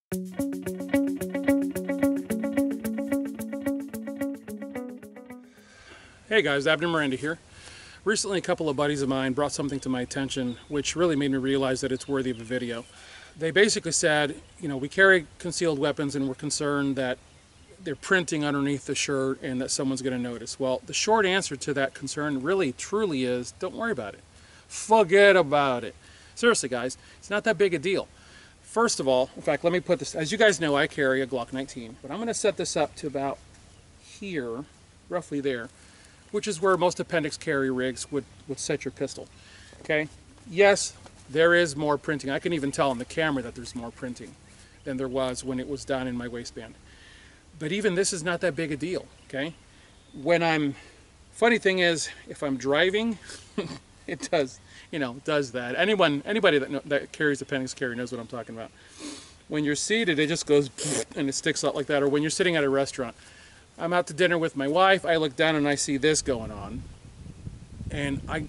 Hey guys, Abner Miranda here. Recently a couple of buddies of mine brought something to my attention which really made me realize that it's worthy of a video. They basically said, you know, we carry concealed weapons and we're concerned that they're printing underneath the shirt and that someone's going to notice. Well, the short answer to that concern really truly is, don't worry about it. Forget about it. Seriously guys, it's not that big a deal. First of all, in fact, let me put this, as you guys know, I carry a Glock 19, but I'm going to set this up to about here, roughly there, which is where most appendix carry rigs would set your pistol. Okay? Yes, there is more printing. I can even tell on the camera that there's more printing than there was when it was down in my waistband. But even this is not that big a deal. Okay? Funny thing is, if I'm driving, it does, you know, does that. Anybody that carries appendix carry knows what I'm talking about. When you're seated, it just goes and it sticks out like that. Or when you're sitting at a restaurant. I'm out to dinner with my wife, I look down and I see this going on. And I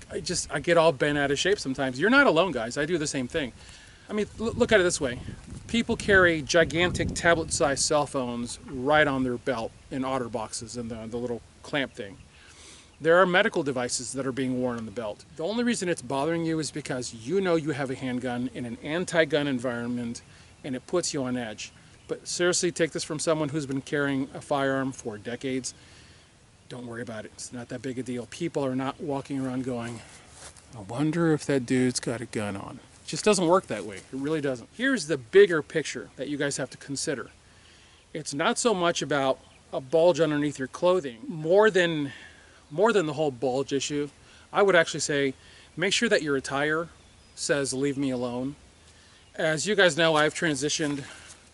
get all bent out of shape sometimes. You're not alone, guys. I do the same thing. I mean, look at it this way. People carry gigantic tablet-sized cell phones right on their belt in otter boxes and the little clamp thing. There are medical devices that are being worn on the belt. The only reason it's bothering you is because you know you have a handgun in an anti-gun environment and it puts you on edge. But seriously, take this from someone who's been carrying a firearm for decades. Don't worry about it. It's not that big a deal. People are not walking around going, I wonder if that dude's got a gun on. It just doesn't work that way. It really doesn't. Here's the bigger picture that you guys have to consider. It's not so much about a bulge underneath your clothing. More than the whole bulge issue, I would actually say make sure that your attire says leave me alone. As you guys know, I've transitioned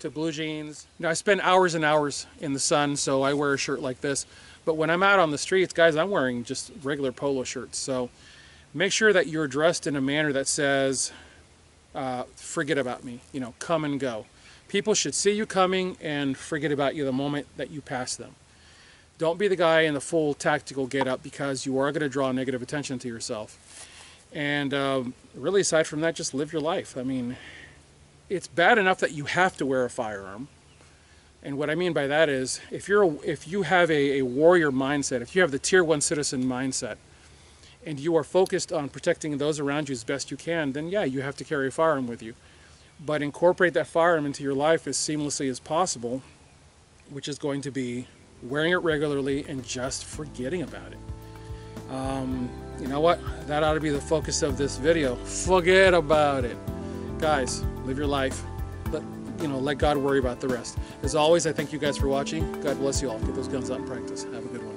to blue jeans. You know, I spend hours and hours in the sun, so I wear a shirt like this. But when I'm out on the streets, guys, I'm wearing just regular polo shirts. So make sure that you're dressed in a manner that says, forget about me, you know, come and go. People should see you coming and forget about you the moment that you pass them. Don't be the guy in the full tactical get-up because you are going to draw negative attention to yourself. And really, aside from that, just live your life. I mean, it's bad enough that you have to wear a firearm. And what I mean by that is, if you have a warrior mindset, if you have the tier 1 citizen mindset, and you are focused on protecting those around you as best you can, then yeah, you have to carry a firearm with you. But incorporate that firearm into your life as seamlessly as possible, which is going to be wearing it regularly and just forgetting about it. You know what? That ought to be the focus of this video. Forget about it. Guys, live your life. Let God worry about the rest. As always, I thank you guys for watching. God bless you all. Get those guns out in practice. Have a good one.